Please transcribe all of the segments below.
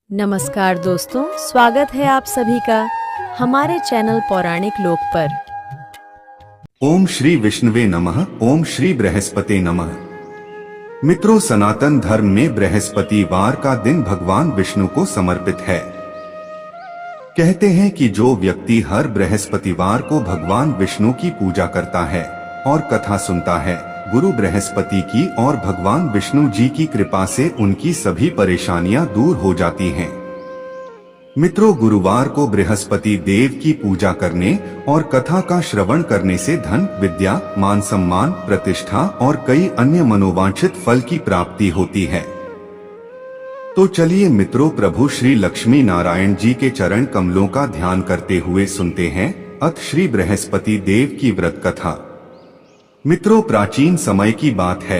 नमस्कार दोस्तों, स्वागत है आप सभी का हमारे चैनल पौराणिक लोक पर। ओम श्री विष्णुवे नमः। ओम श्री बृहस्पति नमः। मित्रों, सनातन धर्म में बृहस्पतिवार का दिन भगवान विष्णु को समर्पित है। कहते हैं कि जो व्यक्ति हर बृहस्पतिवार को भगवान विष्णु की पूजा करता है और कथा सुनता है, गुरु बृहस्पति की और भगवान विष्णु जी की कृपा से उनकी सभी परेशानियां दूर हो जाती हैं। मित्रों, गुरुवार को बृहस्पति देव की पूजा करने और कथा का श्रवण करने से धन, विद्या, मान सम्मान, प्रतिष्ठा और कई अन्य मनोवांछित फल की प्राप्ति होती है। तो चलिए मित्रों, प्रभु श्री लक्ष्मी नारायण जी के चरण कमलों का ध्यान करते हुए सुनते हैं अथ श्री बृहस्पति देव की व्रत कथा। मित्रों, प्राचीन समय की बात है।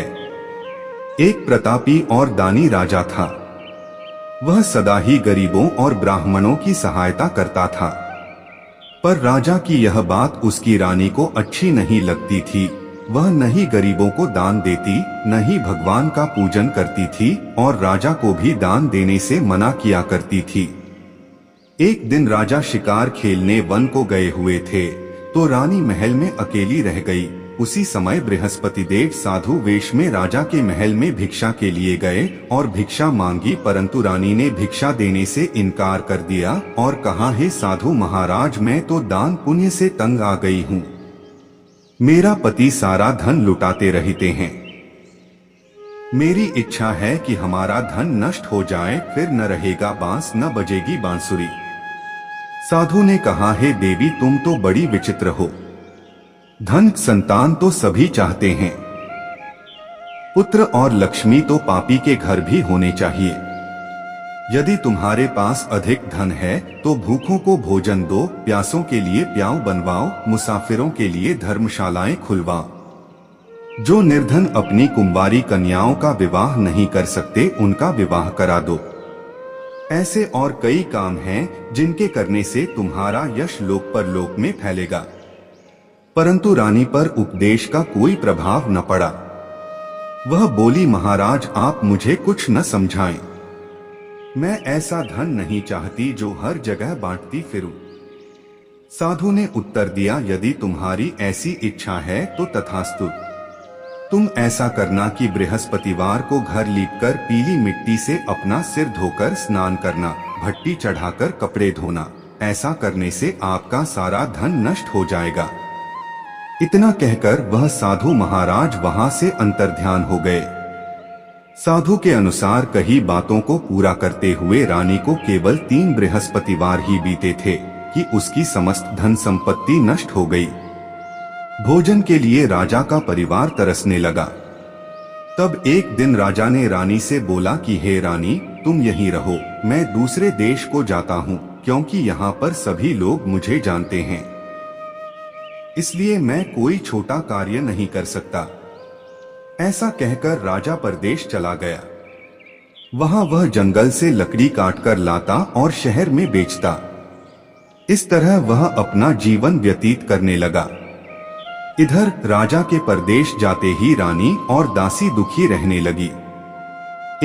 एक प्रतापी और दानी राजा था। वह सदा ही गरीबों और ब्राह्मणों की सहायता करता था। पर राजा की यह बात उसकी रानी को अच्छी नहीं लगती थी। वह न ही गरीबों को दान देती, न ही भगवान का पूजन करती थी और राजा को भी दान देने से मना किया करती थी। एक दिन राजा शिकार खेलने वन को गए हुए थे, तो रानी महल में अकेली रह गई। उसी समय बृहस्पति देव साधु वेश में राजा के महल में भिक्षा के लिए गए और भिक्षा मांगी, परंतु रानी ने भिक्षा देने से इनकार कर दिया और कहा, हे साधु महाराज, मैं तो दान पुण्य से तंग आ गई हूँ। मेरा पति सारा धन लुटाते रहते हैं। मेरी इच्छा है कि हमारा धन नष्ट हो जाए, फिर न रहेगा बांस, न बजेगी बांसुरी। साधु ने कहा, हे देवी, तुम तो बड़ी विचित्र हो। धन, संतान तो सभी चाहते हैं। पुत्र और लक्ष्मी तो पापी के घर भी होने चाहिए। यदि तुम्हारे पास अधिक धन है तो भूखों को भोजन दो, प्यासों के लिए प्याऊ बनवाओ, मुसाफिरों के लिए धर्मशालाएं खुलवाओ। जो निर्धन अपनी कुंवारी कन्याओं का विवाह नहीं कर सकते, उनका विवाह करा दो। ऐसे और कई काम हैं जिनके करने से तुम्हारा यश लोक परलोक में फैलेगा। परंतु रानी पर उपदेश का कोई प्रभाव न पड़ा। वह बोली, महाराज, आप मुझे कुछ न समझाएं। मैं ऐसा धन नहीं चाहती जो हर जगह बांटती फिरूं। साधु ने उत्तर दिया, यदि तुम्हारी ऐसी इच्छा है तो तथास्तु। तुम ऐसा करना कि बृहस्पतिवार को घर लीपकर पीली मिट्टी से अपना सिर धोकर स्नान करना, भट्टी चढ़ाकर कपड़े धोना। ऐसा करने से आपका सारा धन नष्ट हो जाएगा। इतना कहकर वह साधु महाराज वहां से अंतर्ध्यान हो गए। साधु के अनुसार कही बातों को पूरा करते हुए रानी को केवल 3 बृहस्पतिवार ही बीते थे कि उसकी समस्त धन संपत्ति नष्ट हो गई। भोजन के लिए राजा का परिवार तरसने लगा। तब एक दिन राजा ने रानी से बोला कि हे रानी, तुम यहीं रहो, मैं दूसरे देश को जाता हूँ, क्योंकि यहाँ पर सभी लोग मुझे जानते हैं। इसलिए मैं कोई छोटा कार्य नहीं कर सकता। ऐसा कहकर राजा परदेश चला गया। वहां वह जंगल से लकड़ी काटकर लाता और शहर में बेचता। इस तरह वह अपना जीवन व्यतीत करने लगा। इधर राजा के परदेश जाते ही रानी और दासी दुखी रहने लगी।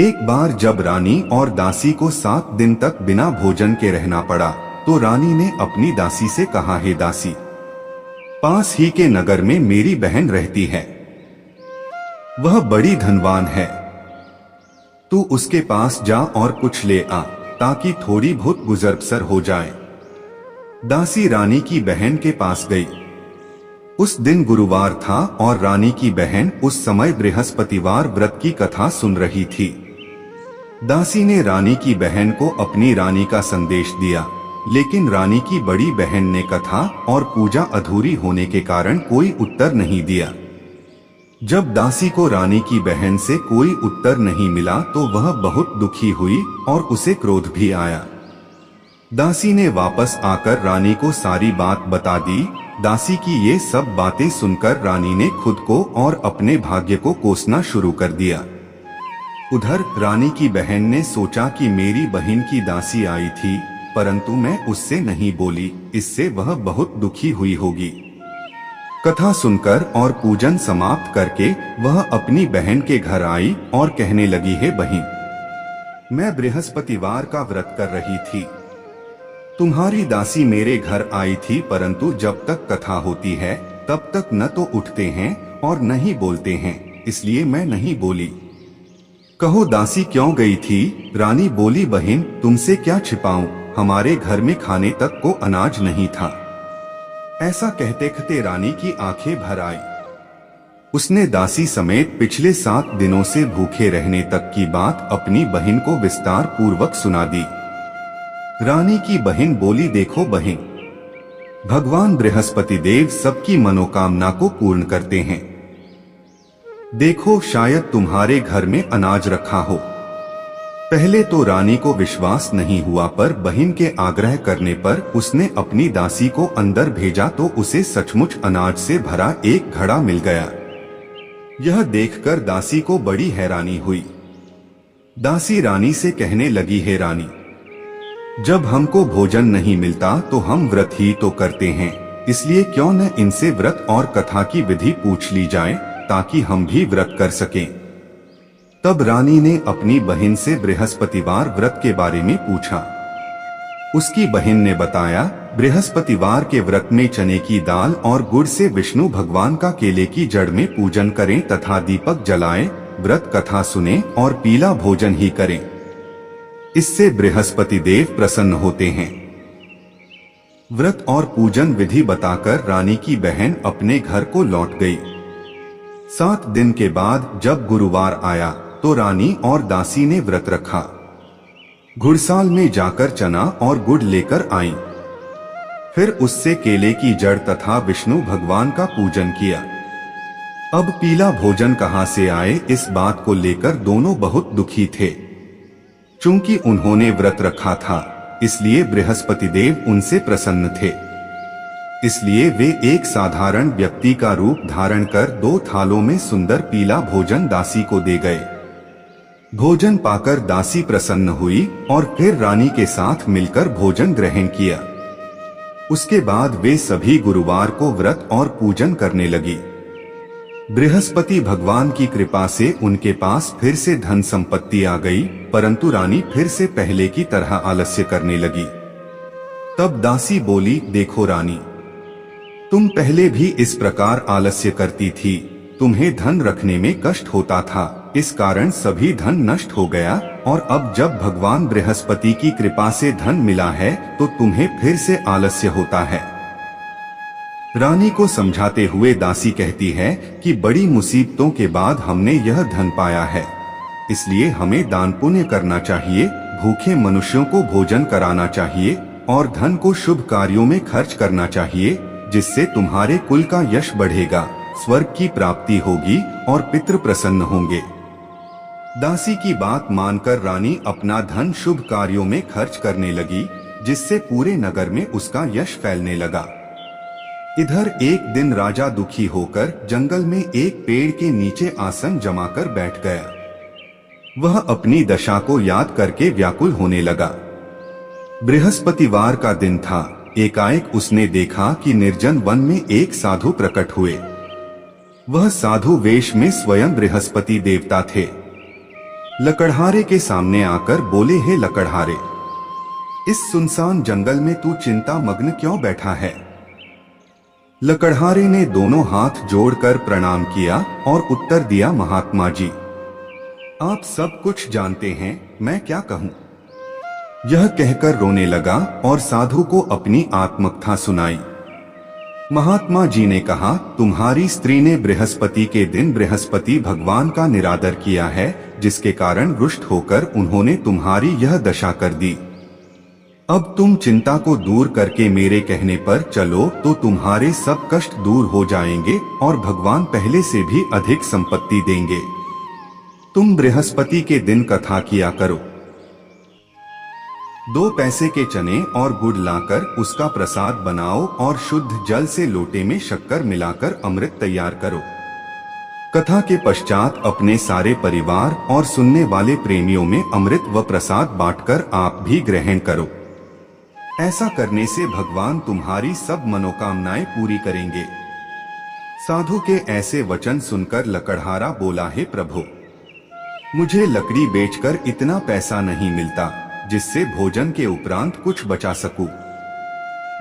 एक बार जब रानी और दासी को 7 दिन तक बिना भोजन के रहना पड़ा, तो रानी ने अपनी दासी से कहा, हे दासी, पास ही के नगर में मेरी बहन रहती है। वह बड़ी धनवान है। तू उसके पास जा और कुछ ले आ, ताकि थोड़ी बहुत गुजर बसर हो जाए। दासी रानी की बहन के पास गई। उस दिन गुरुवार था और रानी की बहन उस समय बृहस्पतिवार व्रत की कथा सुन रही थी। दासी ने रानी की बहन को अपनी रानी का संदेश दिया, लेकिन रानी की बड़ी बहन ने कथा और पूजा अधूरी होने के कारण कोई उत्तर नहीं दिया। जब दासी को रानी की बहन से कोई उत्तर नहीं मिला तो वह बहुत दुखी हुई और उसे क्रोध भी आया। दासी ने वापस आकर रानी को सारी बात बता दी। दासी की ये सब बातें सुनकर रानी ने खुद को और अपने भाग्य को कोसना शुरू कर दिया। उधर रानी की बहन ने सोचा कि मेरी बहन की दासी आई थी, परंतु मैं उससे नहीं बोली, इससे वह बहुत दुखी हुई होगी। कथा सुनकर और पूजन समाप्त करके वह अपनी बहन के घर आई और कहने लगी, हे बहन, मैं बृहस्पतिवार का व्रत कर रही थी। तुम्हारी दासी मेरे घर आई थी, परंतु जब तक कथा होती है तब तक न तो उठते हैं और न ही बोलते हैं, इसलिए मैं नहीं बोली। कहो दासी क्यों गई थी? रानी बोली, बहन तुमसे क्या छिपाऊं, हमारे घर में खाने तक को अनाज नहीं था। ऐसा कहते कहते रानी की आंखें भर आई। उसने दासी समेत पिछले 7 दिनों से भूखे रहने तक की बात अपनी बहन को विस्तार पूर्वक सुना दी। रानी की बहन बोली, देखो बहन, भगवान बृहस्पति देव सबकी मनोकामना को पूर्ण करते हैं। देखो शायद तुम्हारे घर में अनाज रखा हो। पहले तो रानी को विश्वास नहीं हुआ, पर बहन के आग्रह करने पर उसने अपनी दासी को अंदर भेजा तो उसे सचमुच अनाज से भरा एक घड़ा मिल गया। यह देखकर दासी को बड़ी हैरानी हुई। दासी रानी से कहने लगी, हे रानी, जब हमको भोजन नहीं मिलता तो हम व्रत ही तो करते हैं, इसलिए क्यों न इनसे व्रत और कथा की विधि पूछ ली जाए ताकि हम भी व्रत कर सकें। तब रानी ने अपनी बहन से बृहस्पतिवार व्रत के बारे में पूछा। उसकी बहन ने बताया, बृहस्पतिवार के व्रत में चने की दाल और गुड़ से विष्णु भगवान का केले की जड़ में पूजन करें तथा दीपक जलाएं, व्रत कथा सुने और पीला भोजन ही करें। इससे बृहस्पति देव प्रसन्न होते हैं। व्रत और पूजन विधि बताकर रानी की बहन अपने घर को लौट गई। 7 दिन के बाद जब गुरुवार आया तो रानी और दासी ने व्रत रखा। घुड़साल में जाकर चना और गुड़ लेकर आईं। फिर उससे केले की जड़ तथा विष्णु भगवान का पूजन किया। अब पीला भोजन कहां से आए, इस बात को लेकर दोनों बहुत दुखी थे। चूंकि उन्होंने व्रत रखा था, इसलिए बृहस्पति देव उनसे प्रसन्न थे। इसलिए वे एक साधारण व्यक्ति का रूप धारण कर 2 थालों में सुंदर पीला भोजन दासी को दे गए। भोजन पाकर दासी प्रसन्न हुई और फिर रानी के साथ मिलकर भोजन ग्रहण किया। उसके बाद वे सभी गुरुवार को व्रत और पूजन करने लगी। बृहस्पति भगवान की कृपा से उनके पास फिर से धन संपत्ति आ गई, परंतु रानी फिर से पहले की तरह आलस्य करने लगी। तब दासी बोली, देखो रानी, तुम पहले भी इस प्रकार आलस्य करती थी। तुम्हें धन रखने में कष्ट होता था, इस कारण सभी धन नष्ट हो गया, और अब जब भगवान बृहस्पति की कृपा से धन मिला है तो तुम्हें फिर से आलस्य होता है। रानी को समझाते हुए दासी कहती है कि बड़ी मुसीबतों के बाद हमने यह धन पाया है, इसलिए हमें दान पुण्य करना चाहिए, भूखे मनुष्यों को भोजन कराना चाहिए और धन को शुभ कार्यों में खर्च करना चाहिए, जिससे तुम्हारे कुल का यश बढ़ेगा, स्वर्ग की प्राप्ति होगी और पितृ प्रसन्न होंगे। दासी की बात मानकर रानी अपना धन शुभ कार्यों में खर्च करने लगी, जिससे पूरे नगर में उसका यश फैलने लगा। इधर एक दिन राजा दुखी होकर जंगल में एक पेड़ के नीचे आसन जमाकर बैठ गया। वह अपनी दशा को याद करके व्याकुल होने लगा। बृहस्पतिवार का दिन था। एकाएक उसने देखा कि निर्जन वन में एक साधु प्रकट हुए। वह साधु वेश में स्वयं बृहस्पति देवता थे। लकड़हारे के सामने आकर बोले, हे लकड़हारे, इस सुनसान जंगल में तू चिंता मग्न क्यों बैठा है? लकड़हारे ने दोनों हाथ जोड़कर प्रणाम किया और उत्तर दिया, महात्मा जी, आप सब कुछ जानते हैं, मैं क्या कहूँ। यह कहकर रोने लगा और साधु को अपनी आत्मकथा सुनाई। महात्मा जी ने कहा, तुम्हारी स्त्री ने बृहस्पति के दिन बृहस्पति भगवान का निरादर किया है, जिसके कारण रुष्ट होकर उन्होंने तुम्हारी यह दशा कर दी। अब तुम चिंता को दूर करके मेरे कहने पर चलो तो तुम्हारे सब कष्ट दूर हो जाएंगे और भगवान पहले से भी अधिक संपत्ति देंगे। तुम बृहस्पति के दिन कथा किया करो। 2 पैसे के चने और गुड़ लाकर उसका प्रसाद बनाओ और शुद्ध जल से लोटे में शक्कर मिलाकर अमृत तैयार करो। कथा के पश्चात अपने सारे परिवार और सुनने वाले प्रेमियों में अमृत व प्रसाद बांटकर आप भी ग्रहण करो। ऐसा करने से भगवान तुम्हारी सब मनोकामनाएं पूरी करेंगे। साधु के ऐसे वचन सुनकर लकड़हारा बोला, हे प्रभु, मुझे लकड़ी बेचकर इतना पैसा नहीं मिलता जिससे भोजन के उपरांत कुछ बचा सकूं।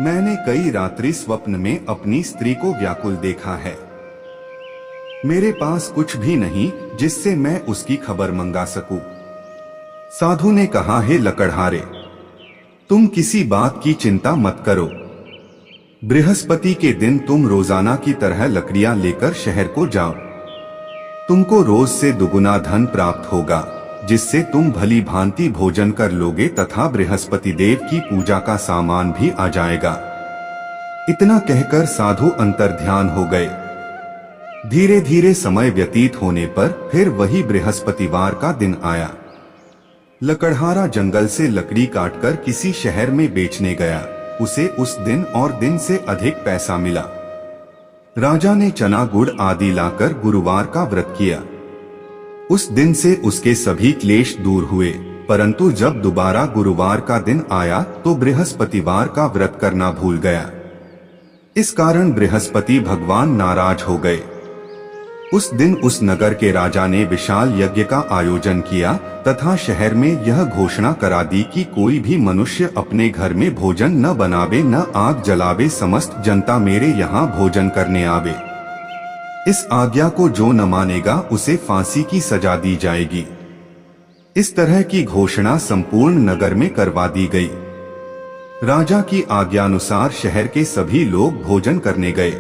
मैंने कई रात्रि स्वप्न में अपनी स्त्री को व्याकुल देखा है। मेरे पास कुछ भी नहीं जिससे मैं उसकी खबर मंगा सकूं। साधु ने कहा, हे लकड़हारे, तुम किसी बात की चिंता मत करो। बृहस्पति के दिन तुम रोजाना की तरह लकड़ियां लेकर शहर को जाओ। तुमको रोज से दुगुना धन प्राप्त होगा, जिससे तुम भली भांति भोजन कर लोगे तथा बृहस्पति देव की पूजा का सामान भी आ जाएगा। इतना कहकर साधु अंतर्ध्यान हो गए। धीरे धीरे समय व्यतीत होने पर फिर वही बृहस्पतिवार का दिन आया। लकड़हारा जंगल से लकड़ी काटकर किसी शहर में बेचने गया। उसे उस दिन और दिन से अधिक पैसा मिला। राजा ने चना गुड़ आदि लाकर गुरुवार का व्रत किया। उस दिन से उसके सभी क्लेश दूर हुए, परंतु जब दोबारा गुरुवार का दिन आया तो बृहस्पतिवार का व्रत करना भूल गया। इस कारण बृहस्पति भगवान नाराज हो गए। उस दिन उस नगर के राजा ने विशाल यज्ञ का आयोजन किया तथा शहर में यह घोषणा करा दी कि कोई भी मनुष्य अपने घर में भोजन न बनावे न आग जलावे, समस्त जनता मेरे यहाँ भोजन करने आवे। इस आज्ञा को जो न मानेगा उसे फांसी की सजा दी जाएगी। इस तरह की घोषणा संपूर्ण नगर में करवा दी गई। राजा की आज्ञानुसार शहर के सभी लोग भोजन करने गए,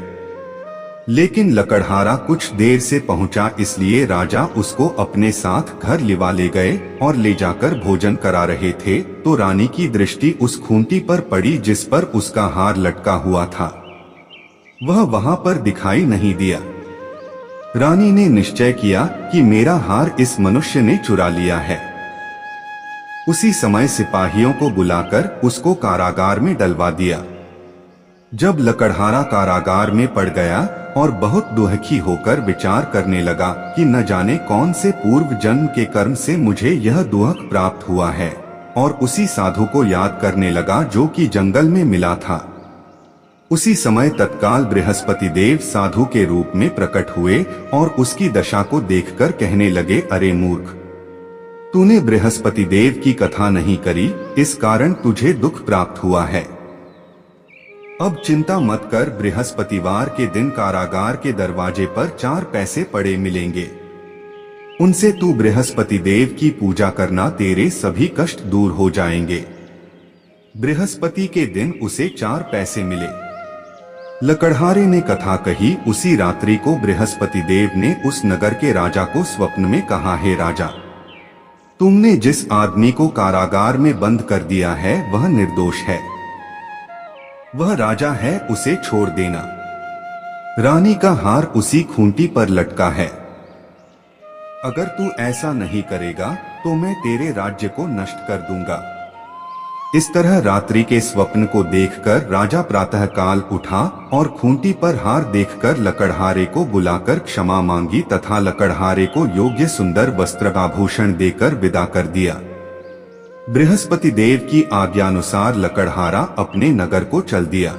लेकिन लकड़हारा कुछ देर से पहुंचा, इसलिए राजा उसको अपने साथ घर लिवा ले गए और ले जाकर भोजन करा रहे थे तो रानी की दृष्टि उस खूंटी पर पड़ी जिस पर उसका हार लटका हुआ था। वह वहां पर दिखाई नहीं दिया। रानी ने निश्चय किया कि मेरा हार इस मनुष्य ने चुरा लिया है। उसी समय सिपाहियों को बुलाकर उसको कारागार में डलवा दिया। जब लकड़हारा कारागार में पड़ गया और बहुत दुखी होकर विचार करने लगा कि न जाने कौन से पूर्व जन्म के कर्म से मुझे यह दुख प्राप्त हुआ है, और उसी साधु को याद करने लगा जो कि जंगल में मिला था। उसी समय तत्काल बृहस्पति देव साधु के रूप में प्रकट हुए और उसकी दशा को देखकर कहने लगे, अरे मूर्ख, तूने बृहस्पति देव की कथा नहीं करी, इस कारण तुझे दुख प्राप्त हुआ है। अब चिंता मत कर, बृहस्पतिवार के दिन कारागार के दरवाजे पर 4 पैसे पड़े मिलेंगे। उनसे तू बृहस्पति देव की पूजा करना, तेरे सभी कष्ट दूर हो जाएंगे। बृहस्पति के दिन उसे 4 पैसे मिले। लकड़हारे ने कथा कही। उसी रात्रि को बृहस्पति देव ने उस नगर के राजा को स्वप्न में कहा, हे राजा, तुमने जिस आदमी को कारागार में बंद कर दिया है वह निर्दोष है। वह राजा है, उसे छोड़ देना। रानी का हार उसी खूंटी पर लटका है। अगर तू ऐसा नहीं करेगा तो मैं तेरे राज्य को नष्ट कर दूंगा। इस तरह रात्रि के स्वप्न को देखकर राजा प्रातःकाल उठा और खूंटी पर हार देखकर लकड़हारे को बुलाकर क्षमा मांगी तथा लकड़हारे को योग्य सुंदर वस्त्र आभूषण देकर विदा कर दिया। बृहस्पति देव की आज्ञानुसार लकड़हारा अपने नगर को चल दिया।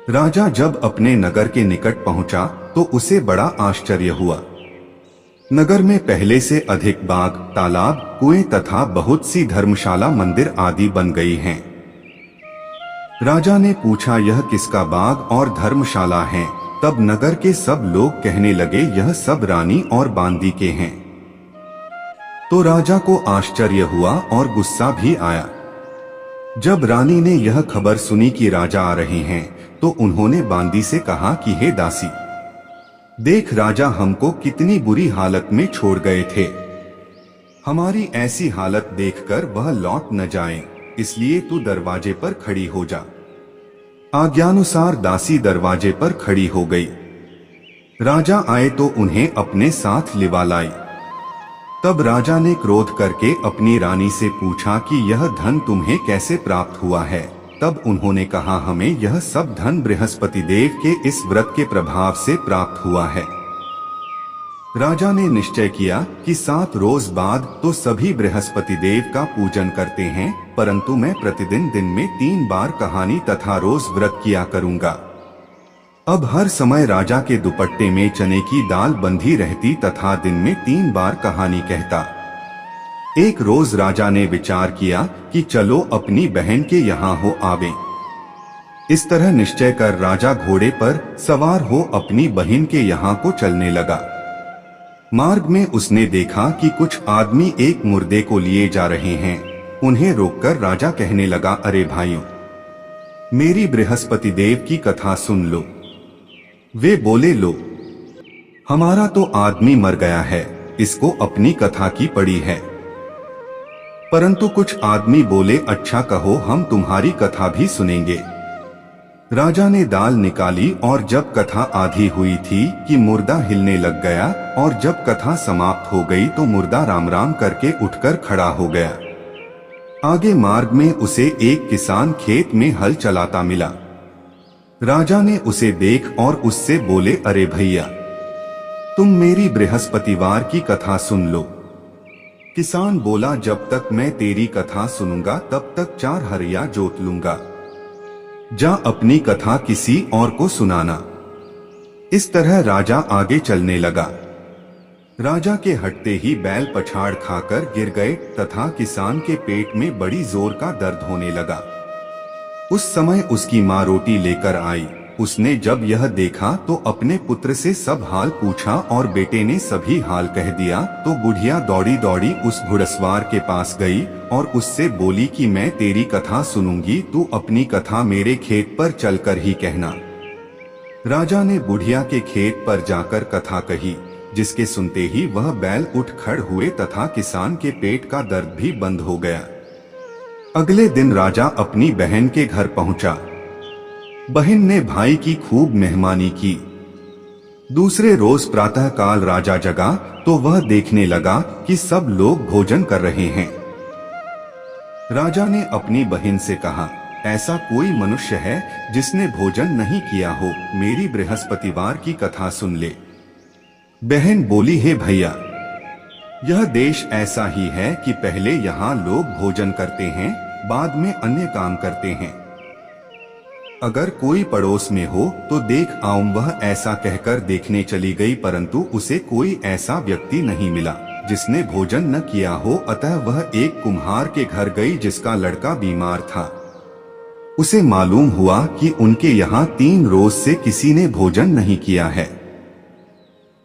राजा जब अपने नगर के निकट पहुंचा तो उसे बड़ा आश्चर्य हुआ। नगर में पहले से अधिक बाग, तालाब, कुएं तथा बहुत सी धर्मशाला, मंदिर आदि बन गई हैं। राजा ने पूछा, यह किसका बाग और धर्मशाला है? तब नगर के सब लोग कहने लगे, यह सब रानी और बांदी के हैं। तो राजा को आश्चर्य हुआ और गुस्सा भी आया। जब रानी ने यह खबर सुनी कि राजा आ रहे हैं तो उन्होंने बांदी से कहा कि हे दासी, देख राजा हमको कितनी बुरी हालत में छोड़ गए थे। हमारी ऐसी हालत देखकर वह लौट न जाएं, इसलिए तू दरवाजे पर खड़ी हो जा। आज्ञानुसार दासी दरवाजे पर खड़ी हो गई। राजा आए तो उन्हें अपने साथ लिवा लाई। तब राजा ने क्रोध करके अपनी रानी से पूछा कि यह धन तुम्हें कैसे प्राप्त हुआ है? तब उन्होंने कहा, हमें यह सब धन बृहस्पति देव के इस व्रत के प्रभाव से प्राप्त हुआ है। राजा ने निश्चय किया कि 7 रोज बाद तो सभी बृहस्पति देव का पूजन करते हैं, परंतु मैं प्रतिदिन दिन में 3 बार कहानी तथा रोज व्रत किया करूंगा। अब हर समय राजा के दुपट्टे में चने की दाल बंधी रहती तथा दिन में 3 बार कहानी कहता। एक रोज राजा ने विचार किया कि चलो अपनी बहन के यहाँ हो आवे। इस तरह निश्चय कर राजा घोड़े पर सवार हो अपनी बहन के यहाँ को चलने लगा। मार्ग में उसने देखा कि कुछ आदमी एक मुर्दे को लिए जा रहे हैं। उन्हें रोककर राजा कहने लगा, अरे भाइयों, मेरी बृहस्पति देव की कथा सुन लो। वे बोले, लो, हमारा तो आदमी मर गया है, इसको अपनी कथा की पड़ी है। परंतु कुछ आदमी बोले, अच्छा कहो, हम तुम्हारी कथा भी सुनेंगे। राजा ने दाल निकाली और जब कथा आधी हुई थी कि मुर्दा हिलने लग गया, और जब कथा समाप्त हो गई तो मुर्दा राम राम करके उठकर खड़ा हो गया। आगे मार्ग में उसे एक किसान खेत में हल चलाता मिला। राजा ने उसे देख और उससे बोले, अरे भैया, तुम मेरी बृहस्पतिवार की कथा सुन लो। किसान बोला, जब तक मैं तेरी कथा सुनूंगा तब तक 4 हरिया जोत लूंगा। जा अपनी कथा किसी और को सुनाना। इस तरह राजा आगे चलने लगा। राजा के हटते ही बैल पछाड़ खाकर गिर गए तथा किसान के पेट में बड़ी जोर का दर्द होने लगा। उस समय उसकी माँ रोटी लेकर आई। उसने जब यह देखा तो अपने पुत्र से सब हाल पूछा और बेटे ने सभी हाल कह दिया। तो बुढ़िया दौड़ी दौड़ी उस घुड़सवार के पास गई और उससे बोली कि मैं तेरी कथा सुनूंगी, तू अपनी कथा मेरे खेत पर चलकर ही कहना। राजा ने बुढ़िया के खेत पर जाकर कथा कही, जिसके सुनते ही वह बैल उठ खड़ हुए तथा किसान के पेट का दर्द भी बंद हो गया। अगले दिन राजा अपनी बहन के घर पहुंचा। बहन ने भाई की खूब मेहमानी की। दूसरे रोज प्रातःकाल राजा जगा तो वह देखने लगा कि सब लोग भोजन कर रहे हैं। राजा ने अपनी बहन से कहा, ऐसा कोई मनुष्य है जिसने भोजन नहीं किया हो, मेरी बृहस्पतिवार की कथा सुन ले। बहन बोली, हे भैया, यह देश ऐसा ही है कि पहले यहाँ लोग भोजन करते हैं, बाद में अन्य काम करते हैं। अगर कोई पड़ोस में हो तो देख आऊं। वह ऐसा कहकर देखने चली गई, परंतु उसे कोई ऐसा व्यक्ति नहीं मिला जिसने भोजन न किया हो। अतः वह एक कुम्हार के घर गई जिसका लड़का बीमार था। उसे मालूम हुआ कि उनके यहाँ 3 रोज से किसी ने भोजन नहीं किया है।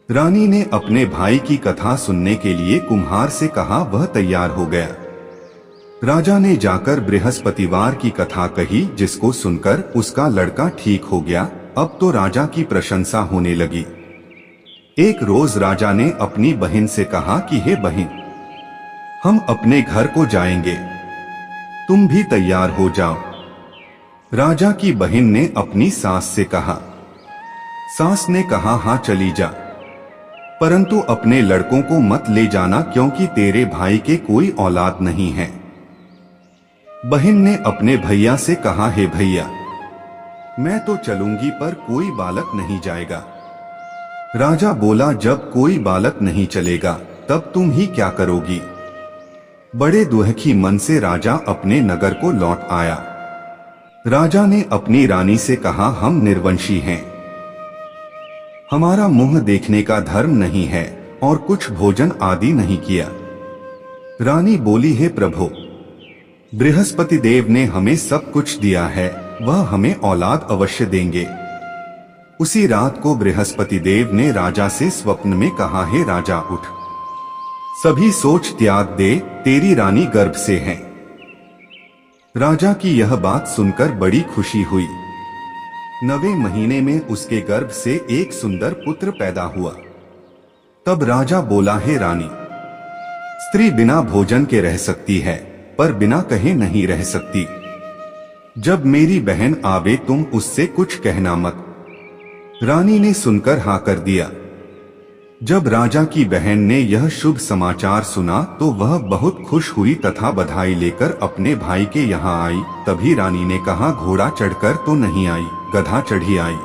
रानी ने अपने भाई की कथा सुनने के लिए कुम्हार से कहा। वह तैयार हो गया। राजा ने जाकर बृहस्पतिवार की कथा कही, जिसको सुनकर उसका लड़का ठीक हो गया। अब तो राजा की प्रशंसा होने लगी। एक रोज राजा ने अपनी बहन से कहा कि हे बहन, हम अपने घर को जाएंगे, तुम भी तैयार हो जाओ। राजा की बहन ने अपनी सास से कहा। सास ने कहा, हाँ चली जा, परंतु अपने लड़कों को मत ले जाना, क्योंकि तेरे भाई के कोई औलाद नहीं है। बहन ने अपने भैया से कहा, हे भैया, मैं तो चलूंगी पर कोई बालक नहीं जाएगा। राजा बोला, जब कोई बालक नहीं चलेगा तब तुम ही क्या करोगी। बड़े दुखी मन से राजा अपने नगर को लौट आया। राजा ने अपनी रानी से कहा, हम निर्वंशी हैं, हमारा मुंह देखने का धर्म नहीं है और कुछ भोजन आदि नहीं किया। रानी बोली, हे प्रभु, बृहस्पति देव ने हमें सब कुछ दिया है, वह हमें औलाद अवश्य देंगे। उसी रात को बृहस्पति देव ने राजा से स्वप्न में कहा, हे राजा उठ, सभी सोच त्याग दे, तेरी रानी गर्भ से है। राजा की यह बात सुनकर बड़ी खुशी हुई। 9वें महीने में उसके गर्भ से एक सुंदर पुत्र पैदा हुआ। तब राजा बोला, हे रानी, स्त्री बिना भोजन के रह सकती है पर बिना कहे नहीं रह सकती। जब मेरी बहन आवे तुम उससे कुछ कहना मत। रानी ने सुनकर हाँ कर दिया। जब राजा की बहन ने यह शुभ समाचार सुना तो वह बहुत खुश हुई तथा बधाई लेकर अपने भाई के यहाँ आई। तभी रानी ने कहा, घोड़ा चढ़कर तो नहीं आई, गधा चढ़ी आई।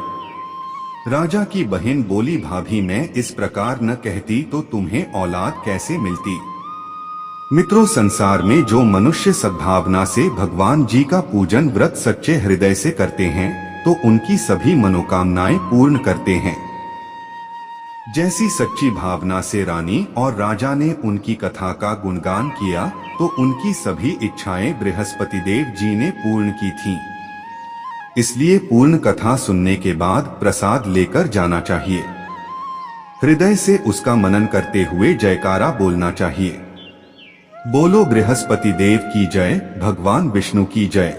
राजा की बहन बोली, भाभी, मैं इस प्रकार न कहती तो तुम्हें औलाद कैसे मिलती। मित्रों, संसार में जो मनुष्य सद्भावना से भगवान जी का पूजन व्रत सच्चे हृदय से करते हैं, तो उनकी सभी मनोकामनाएं पूर्ण करते हैं। जैसी सच्ची भावना से रानी और राजा ने उनकी कथा का गुणगान किया तो उनकी सभी इच्छाएं बृहस्पति देव जी ने पूर्ण की थीं। इसलिए पूर्ण कथा सुनने के बाद प्रसाद लेकर जाना चाहिए। हृदय से उसका मनन करते हुए जयकारा बोलना चाहिए। बोलो बृहस्पति देव की जय, भगवान विष्णु की जय।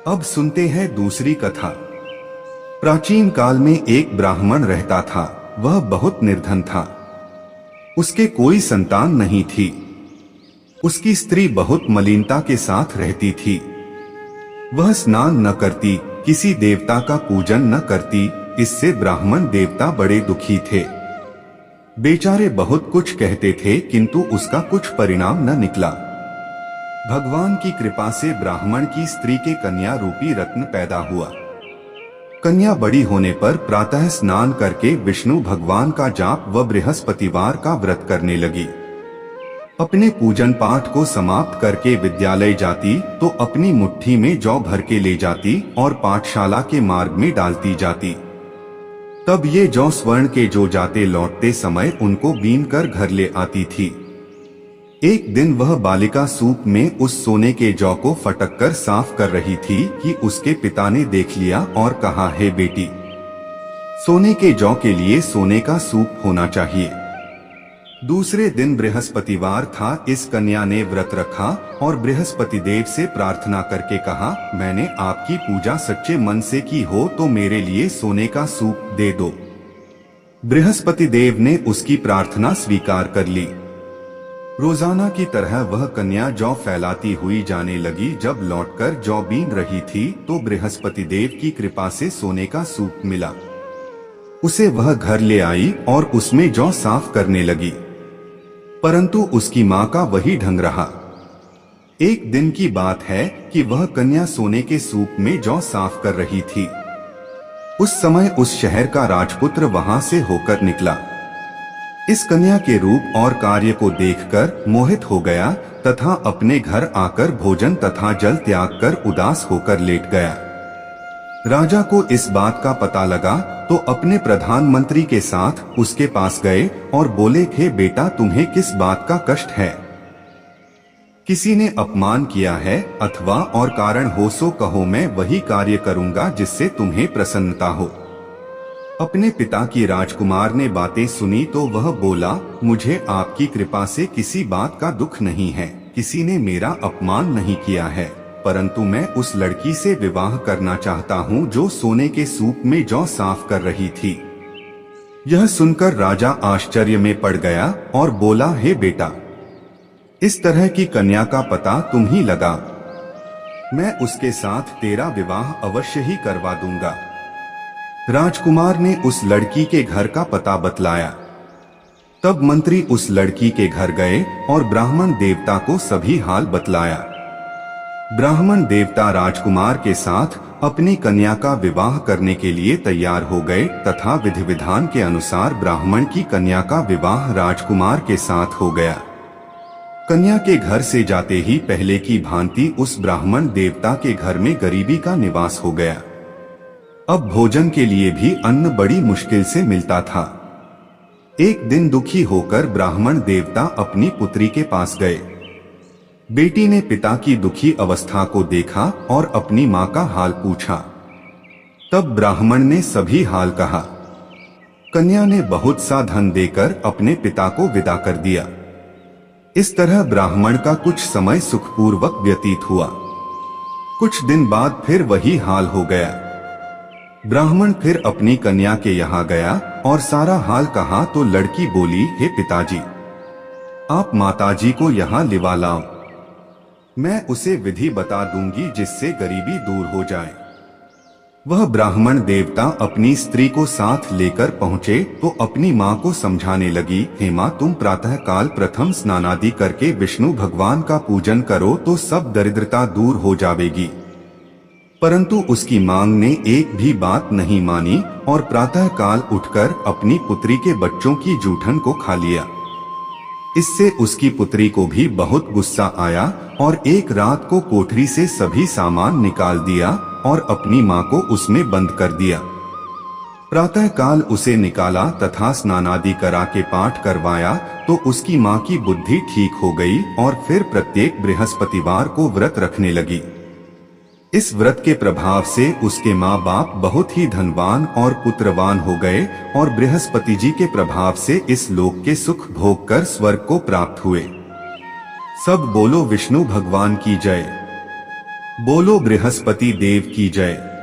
अब सुनते हैं दूसरी कथा। प्राचीन काल में एक ब्राह्मण रहता था। वह बहुत निर्धन था। उसके कोई संतान नहीं थी। उसकी स्त्री बहुत मलिनता के साथ रहती थी। वह स्नान न करती, किसी देवता का पूजन न करती। इससे ब्राह्मण देवता बड़े दुखी थे। बेचारे बहुत कुछ कहते थे किंतु उसका कुछ परिणाम न निकला। भगवान की कृपा से ब्राह्मण की स्त्री के कन्या रूपी रत्न पैदा हुआ। कन्या बड़ी होने पर प्रातः स्नान करके विष्णु भगवान का जाप व बृहस्पतिवार का व्रत करने लगी। अपने पूजन पाठ को समाप्त करके विद्यालय जाती तो अपनी मुट्ठी में जौ भर के ले जाती और पाठशाला के मार्ग में डालती जाती। तब ये जौ स्वर्ण के जो जाते लौटते समय उनको बीन कर घर ले आती थी। एक दिन वह बालिका सूप में उस सोने के जौ को फटक कर साफ कर रही थी कि उसके पिता ने देख लिया और कहा, हे बेटी, सोने के जौ के लिए सोने का सूप होना चाहिए। दूसरे दिन बृहस्पतिवार था। इस कन्या ने व्रत रखा और बृहस्पति देव से प्रार्थना करके कहा, मैंने आपकी पूजा सच्चे मन से की हो तो मेरे लिए सोने का सूप दे दो। बृहस्पति देव ने उसकी प्रार्थना स्वीकार कर ली। रोजाना की तरह वह कन्या जौ फैलाती हुई जाने लगी। जब लौटकर जौ बीन रही थी तो बृहस्पति देव की कृपा से सोने का सूप मिला। उसे वह घर ले आई और उसमें जौ साफ करने लगी, परंतु उसकी मां का वही ढंग रहा। एक दिन की बात है कि वह कन्या सोने के सूप में जौ साफ कर रही थी। उस समय उस शहर का राजपुत्र वहां से होकर निकला। इस कन्या के रूप और कार्य को देखकर मोहित हो गया तथा अपने घर आकर भोजन तथा जल त्याग कर उदास होकर लेट गया। राजा को इस बात का पता लगा तो अपने प्रधानमंत्री के साथ उसके पास गए और बोले, हे बेटा, तुम्हें किस बात का कष्ट है? किसी ने अपमान किया है अथवा और कारण हो सो कहो, मैं वही कार्य करूंगा जिससे तुम्हें प्रसन्नता हो। अपने पिता की राजकुमार ने बातें सुनी तो वह बोला, मुझे आपकी कृपा से किसी बात का दुख नहीं है। किसी ने मेरा अपमान नहीं किया है, परंतु मैं उस लड़की से विवाह करना चाहता हूँ जो सोने के सूप में जौ साफ कर रही थी। यह सुनकर राजा आश्चर्य में पड़ गया और बोला, हे बेटा, इस तरह की कन्या का पता तुम ही लगा। मैं उसके साथ तेरा विवाह अवश्य ही करवा दूंगा। राजकुमार ने उस लड़की के घर का पता बतलाया। तब मंत्री उस लड़की के घर गए और ब्राह्मण देवता को सभी हाल बतलाया। ब्राह्मण देवता राजकुमार के साथ अपनी कन्या का विवाह करने के लिए तैयार हो गए तथा विधि विधान के अनुसार ब्राह्मण की कन्या का विवाह राजकुमार के साथ हो गया। कन्या के घर से जाते ही पहले की भांति उस ब्राह्मण देवता के घर में गरीबी का निवास हो गया। अब भोजन के लिए भी अन्न बड़ी मुश्किल से मिलता था। एक दिन दुखी होकर ब्राह्मण देवता अपनी पुत्री के पास गए। बेटी ने पिता की दुखी अवस्था को देखा और अपनी मां का हाल पूछा। तब ब्राह्मण ने सभी हाल कहा। कन्या ने बहुत सा धन देकर अपने पिता को विदा कर दिया। इस तरह ब्राह्मण का कुछ समय सुखपूर्वक व्यतीत हुआ। कुछ दिन बाद फिर वही हाल हो गया। ब्राह्मण फिर अपनी कन्या के यहाँ गया और सारा हाल कहा तो लड़की बोली, हे पिताजी, आप माताजी को यहाँ लिवा लाओ। मैं उसे विधि बता दूंगी जिससे गरीबी दूर हो जाए। वह ब्राह्मण देवता अपनी स्त्री को साथ लेकर पहुँचे तो अपनी माँ को समझाने लगी, हे माँ, तुम प्रातः काल प्रथम स्नानादि करके विष्णु भगवान का पूजन करो तो सब दरिद्रता दूर हो जाएगी। परंतु उसकी मांग ने एक भी बात नहीं मानी और प्रातः काल उठकर अपनी पुत्री के बच्चों की जूठन को खा लिया। इससे उसकी पुत्री को भी बहुत गुस्सा आया और एक रात को कोठरी से सभी सामान निकाल दिया और अपनी माँ को उसमें बंद कर दिया। प्रातः काल उसे निकाला तथा स्नानादि करा के पाठ करवाया तो उसकी माँ की बुद्धि ठीक हो गई और फिर प्रत्येक बृहस्पतिवार को व्रत रखने लगी। इस व्रत के प्रभाव से उसके माँ बाप बहुत ही धनवान और पुत्रवान हो गए और बृहस्पति जी के प्रभाव से इस लोक के सुख भोग कर स्वर्ग को प्राप्त हुए। सब बोलो विष्णु भगवान की जय, बोलो बृहस्पति देव की जय।